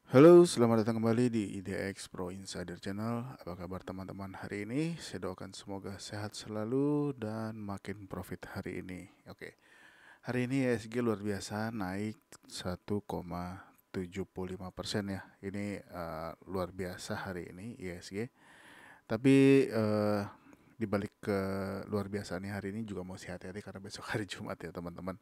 Halo, selamat datang kembali di IDX Pro Insider Channel. Apa kabar teman-teman hari ini? Saya doakan semoga sehat selalu dan makin profit hari ini. Oke, hari ini ISG luar biasa naik 1,75% ya. Ini luar biasa hari ini ISG. Tapi dibalik ke luar biasa nih hari ini juga mesti hati-hati karena besok hari Jumat ya teman-teman.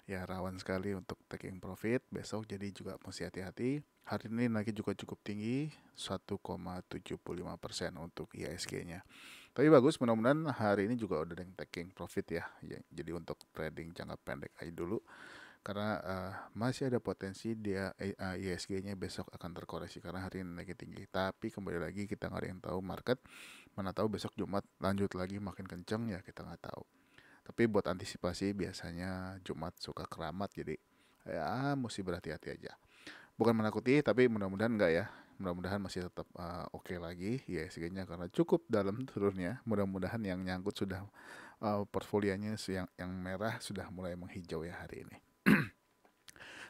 Ya rawan sekali untuk taking profit besok, jadi juga mesti hati-hati. Hari ini naiknya juga cukup tinggi 1,75% untuk IHSG-nya. Tapi bagus, mudah-mudahan hari ini juga udah ada yang taking profit ya. Jadi untuk trading jangka pendek aja dulu karena masih ada potensi dia IHSG-nya besok akan terkoreksi karena hari ini naiknya tinggi. Tapi kembali lagi kita nggak ada yang tahu market, mana tahu besok Jumat lanjut lagi makin kenceng ya, kita nggak tahu. Tapi buat antisipasi biasanya Jumat suka keramat, jadi ya mesti berhati-hati aja. Bukan menakuti, tapi mudah-mudahan enggak ya. Mudah-mudahan masih tetap oke lagi ISG-nya karena cukup dalam turunnya. Mudah-mudahan yang nyangkut sudah portfolionya yang merah sudah mulai menghijau ya hari ini.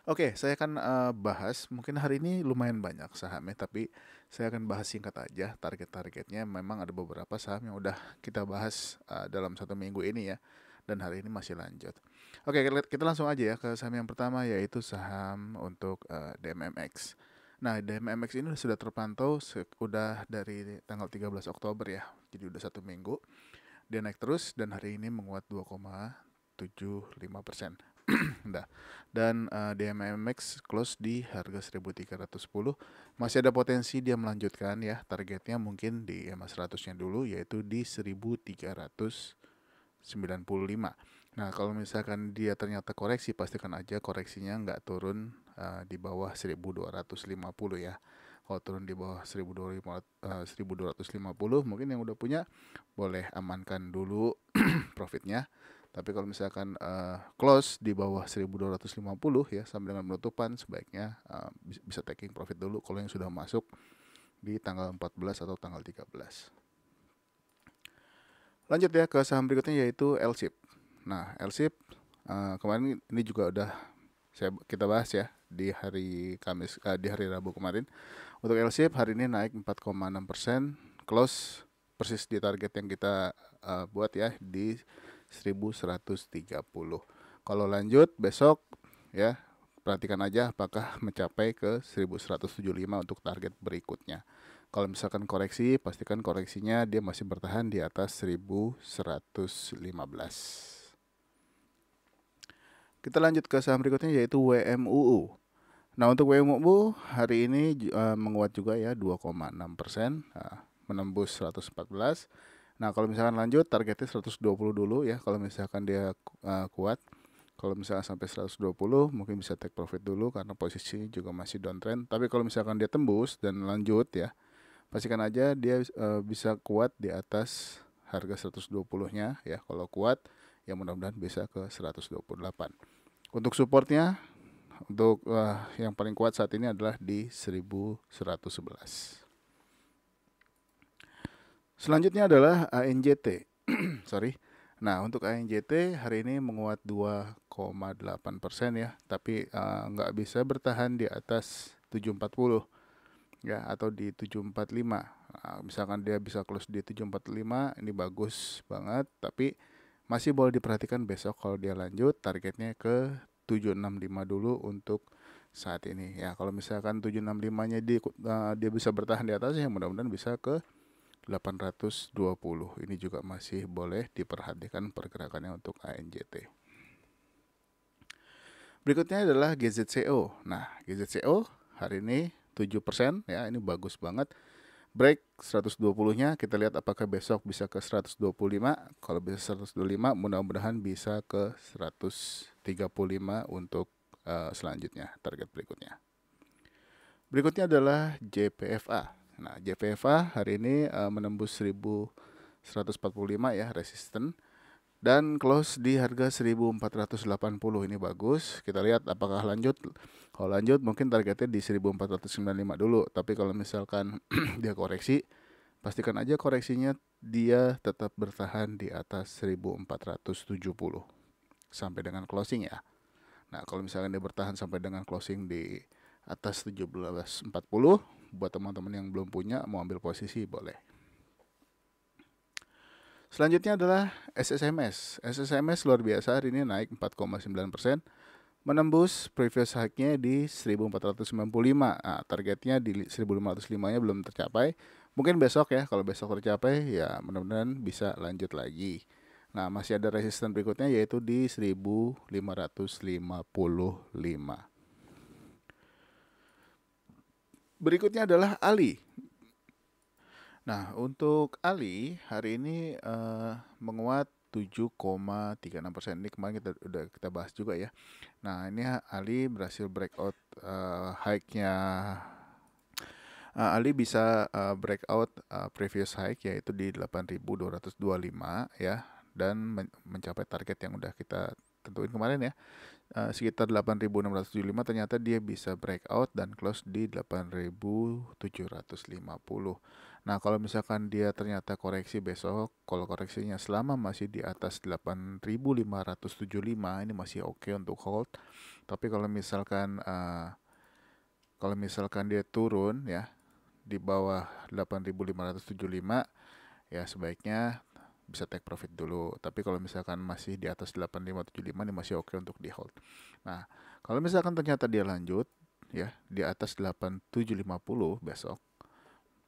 Oke, saya akan bahas, mungkin hari ini lumayan banyak sahamnya, tapi saya akan bahas singkat aja target-targetnya. Memang ada beberapa saham yang udah kita bahas dalam satu minggu ini ya, dan hari ini masih lanjut. Oke, kita langsung aja ya ke saham yang pertama, yaitu saham untuk DMMX. Nah, DMMX ini sudah terpantau udah dari tanggal 13 Oktober ya, jadi udah satu minggu. Dia naik terus dan hari ini menguat 2,75%. Nah, dan DMMX close di harga 1310. Masih ada potensi dia melanjutkan ya. Targetnya mungkin di EMA 100-nya dulu, yaitu di 1395. Nah, kalau misalkan dia ternyata koreksi, pastikan aja koreksinya nggak turun di bawah 1250 ya. Kalau turun di bawah 1250, mungkin yang udah punya boleh amankan dulu profitnya. Tapi kalau misalkan close di bawah 1250 ya sampai dengan penutupan, sebaiknya bisa taking profit dulu kalau yang sudah masuk di tanggal 14 atau tanggal 13. Lanjut ya ke saham berikutnya, yaitu LSIP. Nah, LSIP kemarin ini juga udah kita bahas ya di hari Kamis, di hari Rabu kemarin. Untuk LSIP hari ini naik 4,6%, close persis di target yang kita buat ya di 1130. Kalau lanjut besok ya, perhatikan aja apakah mencapai ke 1175 untuk target berikutnya. Kalau misalkan koreksi, pastikan koreksinya dia masih bertahan di atas 1115. Kita lanjut ke saham berikutnya, yaitu WMUU. Nah, untuk WMUU hari ini menguat juga ya 2,6%, menembus 114. Nah, kalau misalkan lanjut targetnya 120 dulu ya. Kalau misalkan dia kuat, kalau misalkan sampai 120 mungkin bisa take profit dulu karena posisi juga masih downtrend. Tapi kalau misalkan dia tembus dan lanjut ya, pastikan aja dia bisa kuat di atas harga 120-nya ya. Kalau kuat ya mudah-mudahan bisa ke 128. Untuk supportnya, untuk yang paling kuat saat ini adalah di 1111. Selanjutnya adalah ANJT. Sorry. Nah, untuk ANJT hari ini menguat 2,8% ya, tapi nggak bisa bertahan di atas 740 ya, atau di 745. Nah, misalkan dia bisa close di 745, ini bagus banget, tapi masih boleh diperhatikan besok kalau dia lanjut targetnya ke 765 dulu untuk saat ini ya. Kalau misalkan 765-nya dia bisa bertahan di atasnya, mudah-mudahan bisa ke 820. Ini juga masih boleh diperhatikan pergerakannya untuk ANJT. Berikutnya adalah GZCO. Nah, GZCO hari ini 7% ya, ini bagus banget. Break 120-nya, kita lihat apakah besok bisa ke 125. Kalau bisa 125, mudah-mudahan bisa ke 135 untuk selanjutnya, target berikutnya. Berikutnya adalah JPFA. Nah, JPFA hari ini menembus 1145 ya, resisten, dan close di harga 1480. Ini bagus. Kita lihat apakah lanjut. Kalau lanjut mungkin targetnya di 1495 dulu. Tapi kalau misalkan dia koreksi, pastikan aja koreksinya dia tetap bertahan di atas 1470 sampai dengan closing ya. Nah, kalau misalkan dia bertahan sampai dengan closing di atas 17.40. Buat teman-teman yang belum punya, mau ambil posisi boleh. Selanjutnya adalah SSMS. SSMS luar biasa hari ini naik 4,9%, menembus previous high-nya di 1495. Nah, targetnya di 1505-nya belum tercapai. Mungkin besok ya, kalau besok tercapai ya mudah-mudahan bisa lanjut lagi. Nah, masih ada resisten berikutnya yaitu di 1555. Berikutnya adalah Ali. Nah, untuk Ali hari ini menguat 7,36%. Ini kemarin kita bahas juga ya. Nah, ini Ali berhasil breakout high-nya. Ali bisa breakout previous high yaitu di 8.225 ya, dan mencapai target yang udah kita tentuin kemarin ya. Sekitar 8.675, ternyata dia bisa breakout dan close di 8.750. Nah, kalau misalkan dia ternyata koreksi besok, kalau koreksinya selama masih di atas 8.575, ini masih oke untuk hold. Tapi kalau misalkan dia turun ya di bawah 8.575, ya sebaiknya bisa take profit dulu. Tapi kalau misalkan masih di atas 8.575, ini masih oke untuk di hold. Nah, kalau misalkan ternyata dia lanjut ya di atas 8.750 besok,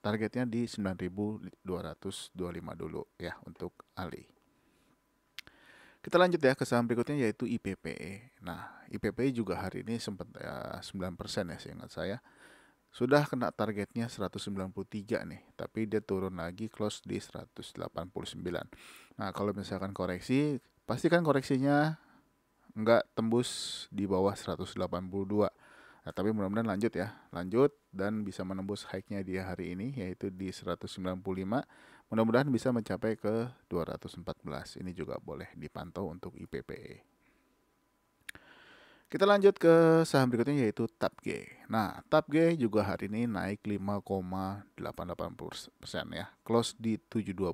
targetnya di 9.225 dulu ya untuk Ali. Kita lanjut ya ke saham berikutnya yaitu IPPE. Nah, IPPE juga hari ini sempat 9% ya seingat saya. Sudah kena targetnya 193 nih, tapi dia turun lagi close di 189. Nah, kalau misalkan koreksi, pastikan koreksinya nggak tembus di bawah 182. Nah, tapi mudah-mudahan lanjut ya, lanjut dan bisa menembus high-nya dia hari ini yaitu di 195. Mudah-mudahan bisa mencapai ke 214. Ini juga boleh dipantau untuk IPPE. Kita lanjut ke saham berikutnya yaitu TAPG. Nah, TAPG juga hari ini naik 5,88% ya, close di 720.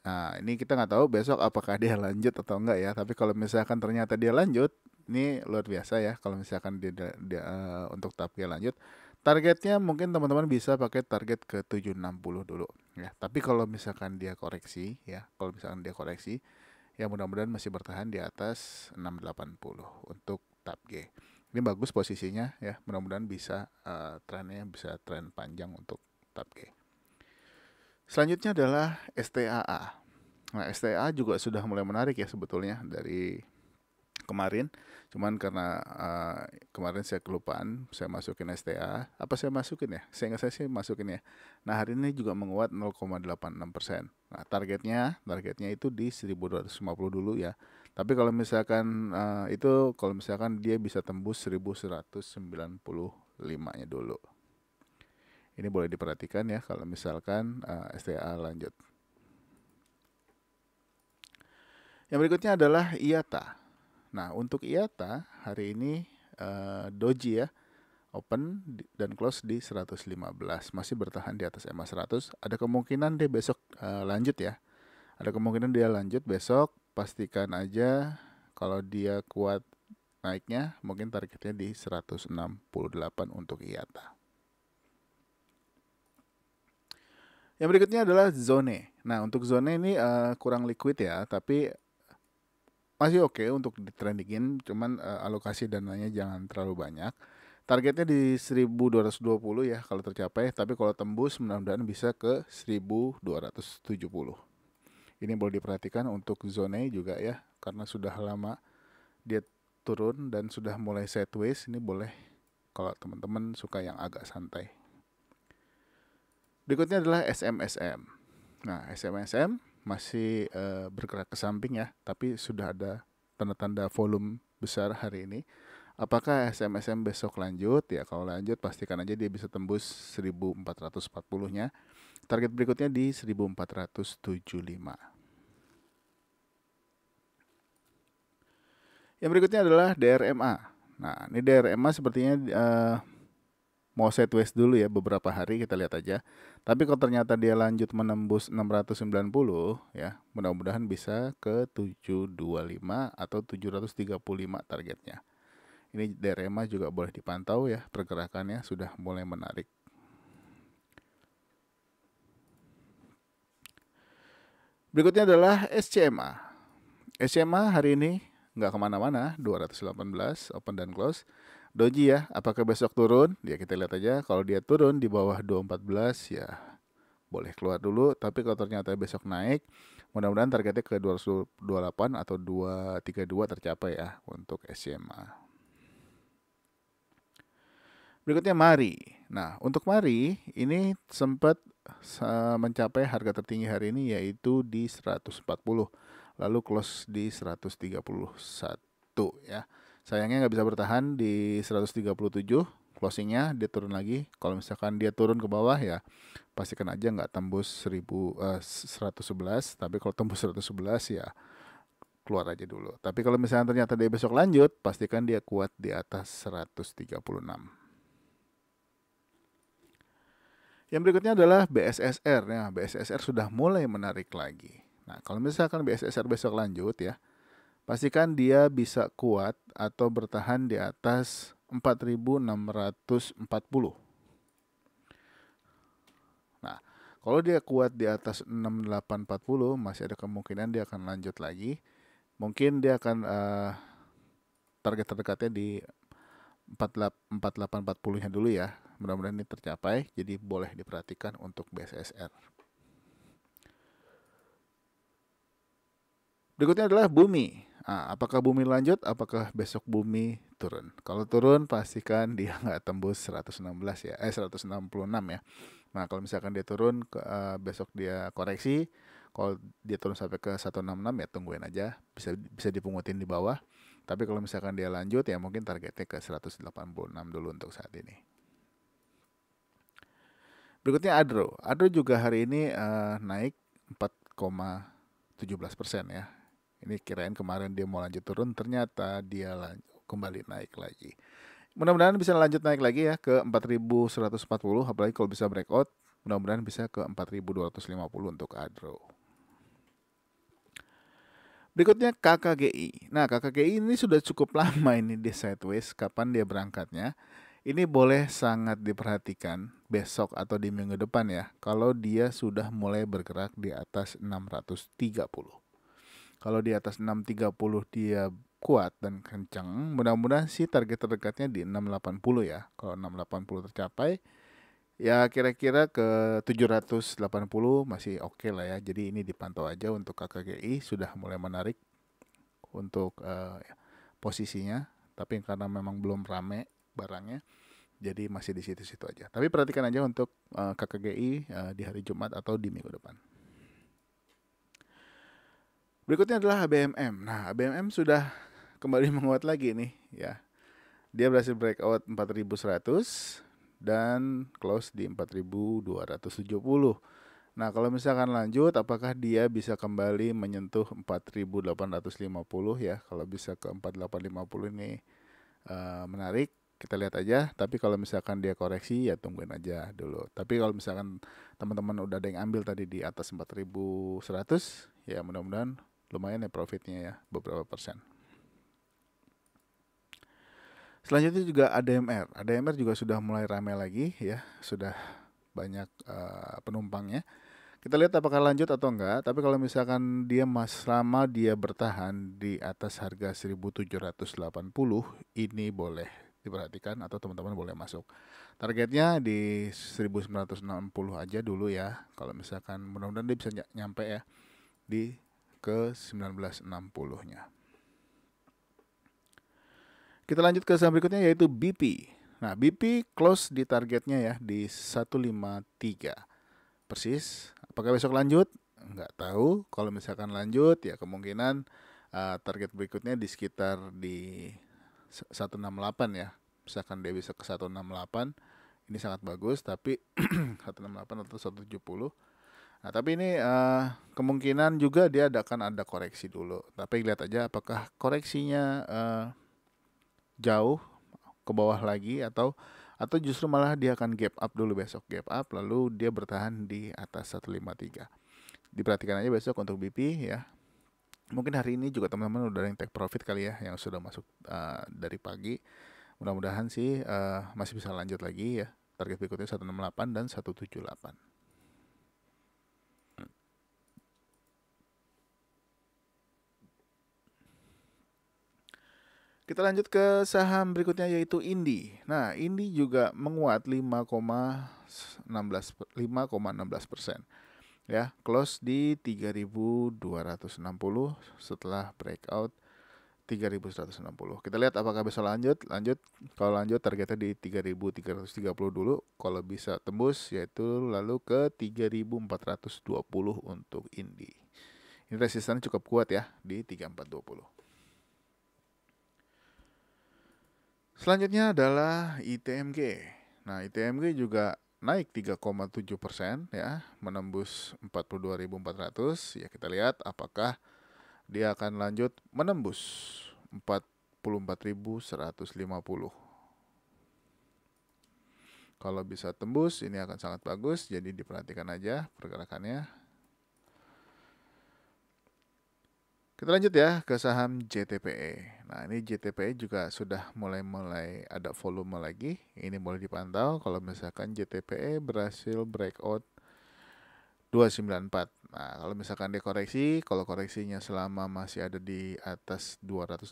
Nah, ini kita nggak tahu besok apakah dia lanjut atau enggak ya. Tapi kalau misalkan ternyata dia lanjut, ini luar biasa ya. Kalau misalkan dia untuk TAPG lanjut, targetnya mungkin teman-teman bisa pakai target ke 760 dulu ya. Tapi kalau misalkan dia koreksi ya, ya mudah-mudahan masih bertahan di atas 680 untuk TAPG. Ini bagus posisinya ya, mudah-mudahan bisa trennya bisa tren panjang untuk TAPG. Selanjutnya adalah STAA. Nah, STAA juga sudah mulai menarik ya sebetulnya dari kemarin. Cuman karena kemarin saya kelupaan, saya masukin STA. Apa saya masukin ya? Saya sih masukin ya. Nah, hari ini juga menguat 0,86%. Nah, targetnya itu di 1250 dulu ya. Tapi kalau misalkan kalau misalkan dia bisa tembus 1195-nya dulu. Ini boleh diperhatikan ya kalau misalkan STA lanjut. Yang berikutnya adalah IATA. Nah, untuk IATA hari ini doji ya, open dan close di 115, masih bertahan di atas EMA 100. Ada kemungkinan dia besok lanjut ya. Ada kemungkinan dia lanjut besok. Pastikan aja kalau dia kuat naiknya, mungkin targetnya di 168 untuk IATA. Yang berikutnya adalah Zone. Nah, untuk Zone ini kurang liquid ya, tapi masih oke untuk ditrendingin, cuman alokasi dananya jangan terlalu banyak. Targetnya di 1220 ya kalau tercapai, tapi kalau tembus mudah-mudahan bisa ke 1270. Ini boleh diperhatikan untuk zone juga ya, karena sudah lama dia turun dan sudah mulai sideways. Ini boleh kalau teman-teman suka yang agak santai. Berikutnya adalah SMSM. Nah, SMSM masih bergerak ke samping ya, tapi sudah ada tanda-tanda volume besar hari ini. Apakah SMSM besok lanjut? Ya, kalau lanjut pastikan aja dia bisa tembus 1440-nya. Target berikutnya di 1475. Yang berikutnya adalah DRMA. Nah, ini DRMA sepertinya mau sideways dulu ya beberapa hari, kita lihat aja. Tapi kalau ternyata dia lanjut menembus 690 ya, mudah-mudahan bisa ke 725 atau 735 targetnya. Ini DRMA juga boleh dipantau ya, pergerakannya sudah mulai menarik. Berikutnya adalah SCMA. SCMA hari ini nggak kemana-mana, 218 open dan close. Doji ya, apakah besok turun? Ya kita lihat aja. Kalau dia turun di bawah 214 ya boleh keluar dulu. Tapi kalau ternyata besok naik, mudah-mudahan targetnya ke 228 atau 232 tercapai ya untuk SCMA. Berikutnya Mari. Nah, untuk Mari ini sempat mencapai harga tertinggi hari ini yaitu di 140. Lalu close di 131 ya. Sayangnya nggak bisa bertahan di 137 closingnya, dia turun lagi. Kalau misalkan dia turun ke bawah ya pastikan aja nggak tembus 111. Tapi kalau tembus 111 ya keluar aja dulu. Tapi kalau misalnya ternyata dia besok lanjut, pastikan dia kuat di atas 136. Yang berikutnya adalah BSSR. Nah, BSSR sudah mulai menarik lagi. Nah, kalau misalkan BSSR besok lanjut ya, pastikan dia bisa kuat atau bertahan di atas 4.640. Nah, kalau dia kuat di atas 6840, masih ada kemungkinan dia akan lanjut lagi. Mungkin dia akan target terdekatnya di 4840-nya dulu ya. Mudah-mudahan ini tercapai, jadi boleh diperhatikan untuk BSSR. Berikutnya adalah Bumi. Nah, apakah Bumi lanjut? Apakah besok Bumi turun? Kalau turun, pastikan dia nggak tembus 116 ya, 166 ya. Nah, kalau misalkan dia turun, besok dia koreksi. Kalau dia turun sampai ke 166 ya tungguin aja, bisa dipungutin di bawah. Tapi kalau misalkan dia lanjut ya mungkin targetnya ke 186 dulu untuk saat ini. Berikutnya Adro. Adro juga hari ini naik 4,17% ya. Ini kirain kemarin dia mau lanjut turun, ternyata dia kembali naik lagi. Mudah-mudahan bisa lanjut naik lagi ya ke 4.140, apalagi kalau bisa breakout, mudah-mudahan bisa ke 4.250 untuk Adro. Berikutnya KKGI. Nah, KKGI ini sudah cukup lama ini di sideways. Kapan dia berangkatnya? Ini boleh sangat diperhatikan besok atau di minggu depan ya. Kalau dia sudah mulai bergerak di atas 630. Kalau di atas 630 dia kuat dan kencang, mudah-mudahan sih target terdekatnya di 680 ya. Kalau 680 tercapai, ya kira-kira ke 780 masih oke lah ya. Jadi ini dipantau aja untuk KKGI, sudah mulai menarik untuk posisinya. Tapi karena memang belum rame barangnya, jadi masih di situ-situ aja. Tapi perhatikan aja untuk KKGI di hari Jumat atau di minggu depan. Berikutnya adalah ABMM. Nah, ABMM sudah kembali menguat lagi nih ya. Dia berhasil breakout 4.100 dan close di 4.270. Nah, kalau misalkan lanjut, apakah dia bisa kembali menyentuh 4.850 ya? Kalau bisa ke 4.850 ini menarik, kita lihat aja. Tapi kalau misalkan dia koreksi, ya tungguin aja dulu. Tapi kalau misalkan teman-teman udah ada yang ambil tadi di atas 4.100, ya mudah-mudahan lumayan ya profitnya ya, beberapa persen. Selanjutnya juga ADMR. ADMR juga sudah mulai ramai lagi ya, sudah banyak penumpangnya. Kita lihat apakah lanjut atau enggak. Tapi kalau misalkan dia selama dia bertahan di atas harga 1.780, ini boleh diperhatikan atau teman-teman boleh masuk. Targetnya di 1.960 aja dulu ya. Kalau misalkan mudah-mudahan dia bisa nyampe ya di ke 1960-nya. Kita lanjut ke saham berikutnya yaitu BP. Nah, BP close di targetnya ya di 153. Persis. Apakah besok lanjut? Nggak tahu. Kalau misalkan lanjut ya kemungkinan target berikutnya di sekitar di 168 ya. Misalkan dia bisa ke 168, ini sangat bagus, tapi 168 atau 170. Nah, tapi ini kemungkinan juga dia akan ada koreksi dulu. Tapi lihat aja apakah koreksinya jauh ke bawah lagi atau justru malah dia akan gap up dulu besok, gap up lalu dia bertahan di atas 153. Diperhatikan aja besok untuk BP ya. Mungkin hari ini juga teman-teman udah ada yang take profit kali ya, yang sudah masuk dari pagi. Mudah-mudahan sih masih bisa lanjut lagi ya. Target berikutnya 168 dan 178. Kita lanjut ke saham berikutnya yaitu Indi. Nah, Indi juga menguat 5,16%. Ya, close di 3.260 setelah breakout 3.160. Kita lihat apakah bisa lanjut. Kalau lanjut targetnya di 3.330 dulu. Kalau bisa tembus yaitu lalu ke 3.420 untuk Indi. Ini resistannya cukup kuat ya di 3.420. Selanjutnya adalah ITMG. Nah, ITMG juga naik 3,7% ya, menembus 42.400. Ya, kita lihat apakah dia akan lanjut menembus 44.150. Kalau bisa tembus ini akan sangat bagus, jadi diperhatikan aja pergerakannya. Kita lanjut ya ke saham JTPE. Nah, ini JTPE juga sudah mulai ada volume lagi. Ini boleh dipantau kalau misalkan JTPE berhasil breakout 294. Nah, kalau misalkan dia koreksi, kalau koreksinya selama masih ada di atas 284,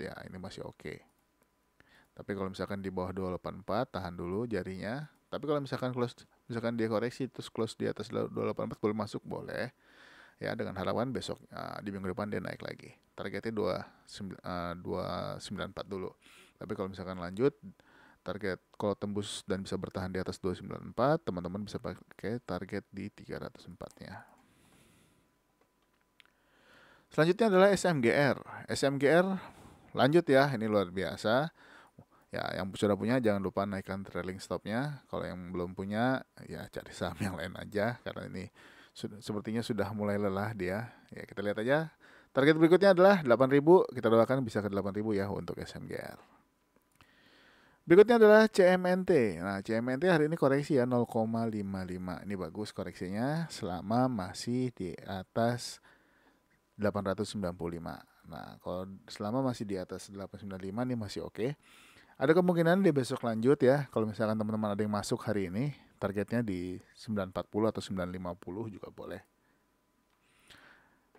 ya ini masih oke. Tapi kalau misalkan di bawah 284, tahan dulu jarinya. Tapi kalau misalkan dia koreksi terus close di atas 284 boleh masuk, boleh. Ya, dengan harapan besok di minggu depan dia naik lagi. Targetnya 294 dulu. Tapi kalau misalkan lanjut target kalau tembus dan bisa bertahan di atas 294, teman-teman bisa pakai target di 304-nya. Selanjutnya adalah SMGR. SMGR lanjut ya, ini luar biasa. Ya, yang sudah punya jangan lupa naikkan trailing stopnya. Kalau yang belum punya, ya cari saham yang lain aja karena ini sepertinya sudah mulai lelah dia. Ya, kita lihat aja. Target berikutnya adalah 8.000. Kita doakan bisa ke 8.000 ya untuk SMGR. Berikutnya adalah CMNT. Nah, CMNT hari ini koreksi ya 0,55. Ini bagus koreksinya selama masih di atas 895. Nah, kalau selama masih di atas 895 ini masih oke. Ada kemungkinan dia besok lanjut ya. Kalau misalkan teman-teman ada yang masuk hari ini, targetnya di 940 atau 950 juga boleh.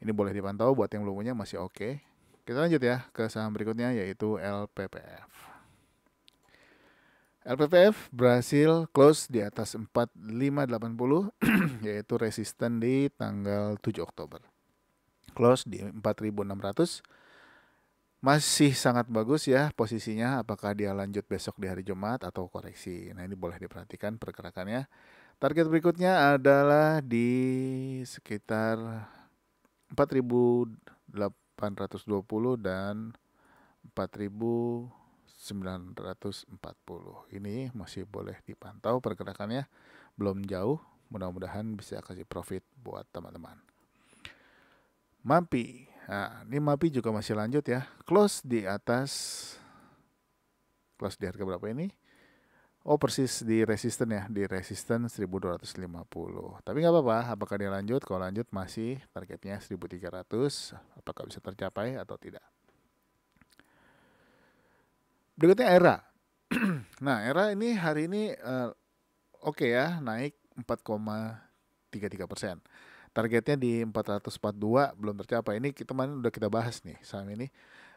Ini boleh dipantau buat yang belum punya masih oke. Kita lanjut ya ke saham berikutnya yaitu LPPF. LPPF berhasil close di atas 4580 yaitu resisten di tanggal 7 Oktober. Close di 4600. Masih sangat bagus ya posisinya, apakah dia lanjut besok di hari Jumat atau koreksi. Nah, ini boleh diperhatikan pergerakannya. Target berikutnya adalah di sekitar 4.820 dan 4.940. Ini masih boleh dipantau pergerakannya, belum jauh. Mudah-mudahan bisa kasih profit buat teman-teman. MAPI. Nah, ini MAPI juga masih lanjut ya. Close di harga berapa ini? Oh, persis di resisten ya, di resisten 1250. Tapi nggak apa-apa, apakah dia lanjut? Kalau lanjut masih targetnya 1300, apakah bisa tercapai atau tidak? Berikutnya ERA. Nah, ERA ini hari ini oke ya, naik 4,33%. Targetnya di 442 belum tercapai. Ini kemarin udah kita bahas nih saham ini.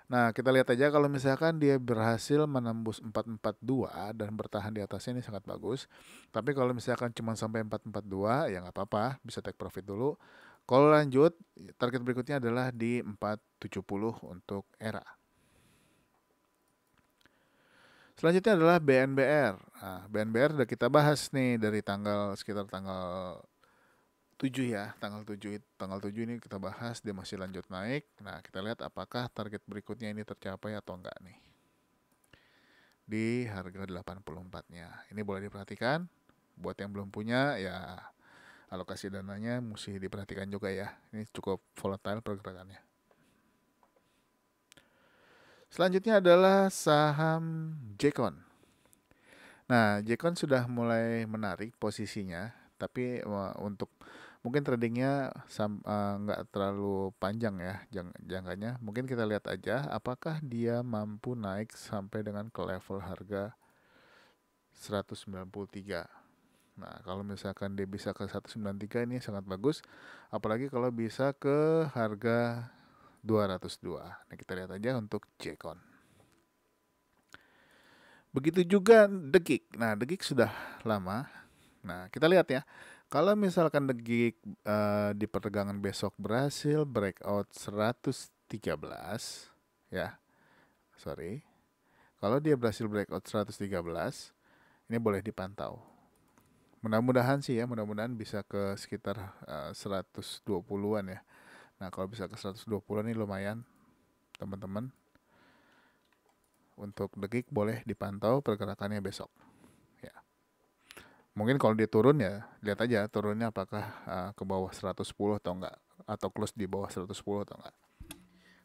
Nah, kita lihat aja kalau misalkan dia berhasil menembus 442 dan bertahan di atasnya ini sangat bagus. Tapi kalau misalkan cuma sampai 442 ya nggak apa-apa, bisa take profit dulu. Kalau lanjut, target berikutnya adalah di 470 untuk ERA. Selanjutnya adalah BNBR. Nah, BNBR udah kita bahas nih dari sekitar tanggal 7 ya, tanggal 7 ini kita bahas dia masih lanjut naik. Nah, kita lihat apakah target berikutnya ini tercapai atau enggak nih. Di harga 84-nya. Ini boleh diperhatikan. Buat yang belum punya ya alokasi dananya mesti diperhatikan juga ya. Ini cukup volatile pergerakannya. Selanjutnya adalah saham Jekon. Nah, Jekon sudah mulai menarik posisinya, tapi untuk mungkin tradingnya nggak terlalu panjang ya jangkanya. Mungkin kita lihat aja apakah dia mampu naik sampai dengan ke level harga 193. Nah, kalau misalkan dia bisa ke 193 ini sangat bagus. Apalagi kalau bisa ke harga 202. Nah, kita lihat aja untuk Jcon. Begitu juga Degik. Nah, Degik sudah lama. Nah, kita lihat ya. Kalau misalkan Degik di perdagangan besok berhasil breakout 113, ya, sorry. Kalau dia berhasil breakout 113, ini boleh dipantau. Mudah-mudahan sih ya, mudah-mudahan bisa ke sekitar 120-an ya. Nah, kalau bisa ke 120-an ini lumayan, teman-teman. Untuk Degik boleh dipantau pergerakannya besok. Ya. Mungkin kalau dia turun ya, lihat aja turunnya apakah ke bawah 110 atau enggak, atau close di bawah 110 atau enggak.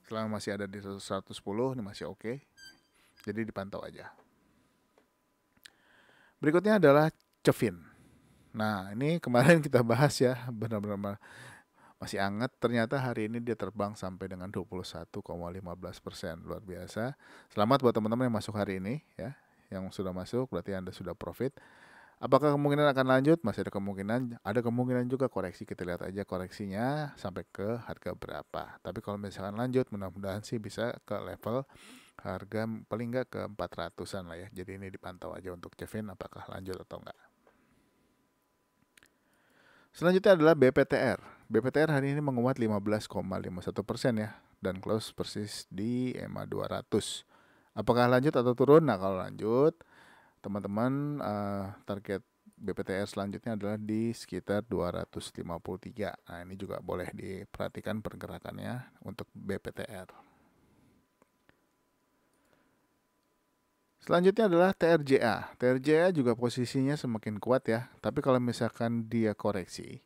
Selama masih ada di 110 ini masih oke. Jadi dipantau aja. Berikutnya adalah Cevin. Nah, ini kemarin kita bahas ya, benar-benar masih hangat. Ternyata hari ini dia terbang sampai dengan 21,15%. Luar biasa. Selamat buat teman-teman yang masuk hari ini ya. Yang sudah masuk berarti Anda sudah profit. Apakah kemungkinan akan lanjut? Masih ada kemungkinan. Ada kemungkinan juga koreksi. Kita lihat aja koreksinya sampai ke harga berapa. Tapi kalau misalkan lanjut, mudah-mudahan sih bisa ke level harga paling nggak ke 400-an lah ya. Jadi ini dipantau aja untuk Cevin apakah lanjut atau enggak. Selanjutnya adalah BPTR. BPTR hari ini menguat 15,51% ya. Dan close persis di EMA 200. Apakah lanjut atau turun? Nah, kalau lanjut, teman-teman target BPTR selanjutnya adalah di sekitar 253. Nah, ini juga boleh diperhatikan pergerakannya untuk BPTR. Selanjutnya adalah TRJA. TRJA juga posisinya semakin kuat ya. Tapi kalau misalkan dia koreksi,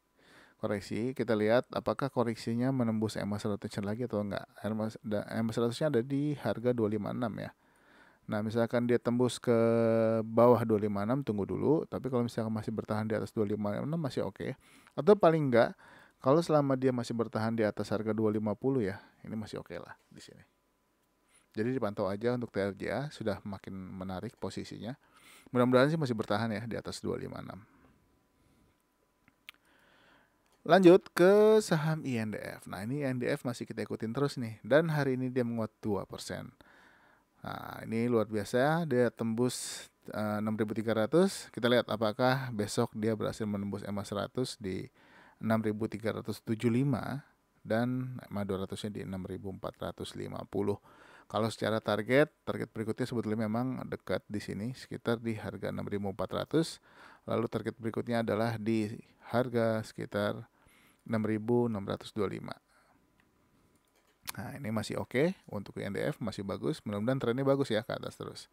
kita lihat apakah koreksinya menembus EMA 100 lagi atau enggak. EMA 100-nya ada di harga 256 ya. Nah, misalkan dia tembus ke bawah 256, tunggu dulu. Tapi kalau misalkan masih bertahan di atas 256 masih oke. Atau paling enggak, kalau selama dia masih bertahan di atas harga 250 ya, ini masih oke lah di sini. Jadi dipantau aja untuk TRJA, sudah makin menarik posisinya. Mudah-mudahan sih masih bertahan ya di atas 256. Lanjut ke saham INDF. Nah, ini INDF masih kita ikutin terus nih. Dan hari ini dia menguat 2%. Nah, ini luar biasa. Dia tembus 6.300. Kita lihat apakah besok dia berhasil menembus EMA 100 di 6.375 dan EMA 200-nya di 6.450. Kalau secara target berikutnya sebetulnya memang dekat di sini, sekitar di harga 6.400. Lalu target berikutnya adalah di harga sekitar 6.625. Nah, ini masih oke untuk INDF, masih bagus. Mudah-mudahan trennya bagus ya ke atas terus.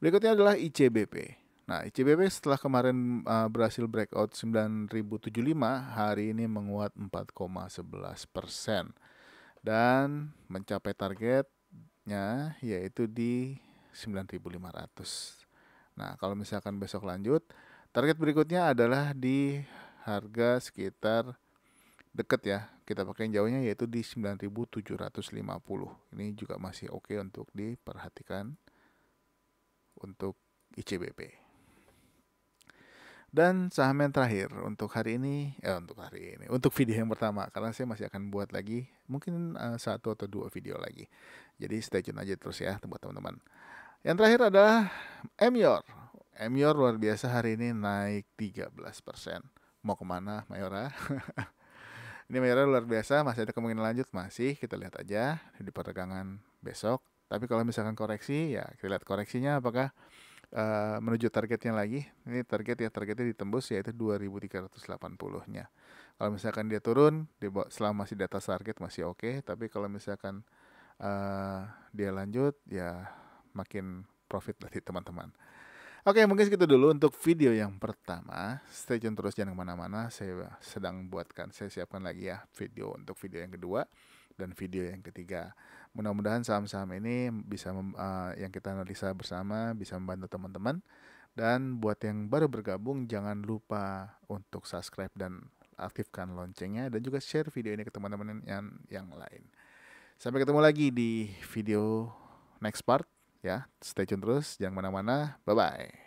Berikutnya adalah ICBP. Nah, ICBP setelah kemarin berhasil breakout 9.075, hari ini menguat 4,11% dan mencapai targetnya yaitu di 9.500. Nah, kalau misalkan besok lanjut, target berikutnya adalah di harga sekitar deket ya, kita pakai yang jauhnya yaitu di 9.750. Ini juga masih oke untuk diperhatikan untuk ICBP. Dan saham yang terakhir untuk untuk video yang pertama, karena saya masih akan buat lagi mungkin 1 atau 2 video lagi. Jadi stay tune aja terus ya buat teman-teman. Yang terakhir adalah Emyor. Emyor luar biasa hari ini naik 13%. Mau kemana Mayora? Ini Mayora luar biasa, masih ada kemungkinan lanjut, masih kita lihat aja di perdagangan besok. Tapi kalau misalkan koreksi, ya kita lihat koreksinya apakah menuju targetnya lagi. Ini targetnya ditembus yaitu 2.380-nya. Kalau misalkan dia turun, selama masih di atas target masih oke. Tapi kalau misalkan dia lanjut, ya makin profit dari teman-teman. Oke, mungkin segitu dulu untuk video yang pertama. Stay tune terus, jangan kemana-mana. Saya siapkan lagi ya video untuk video yang kedua dan video yang ketiga. Mudah-mudahan saham-saham ini bisa yang kita analisa bersama bisa membantu teman-teman. Dan buat yang baru bergabung, jangan lupa untuk subscribe dan aktifkan loncengnya dan juga share video ini ke teman-teman yang lain. Sampai ketemu lagi di video next part ya. Stay tune terus, jangan mana-mana. Bye bye.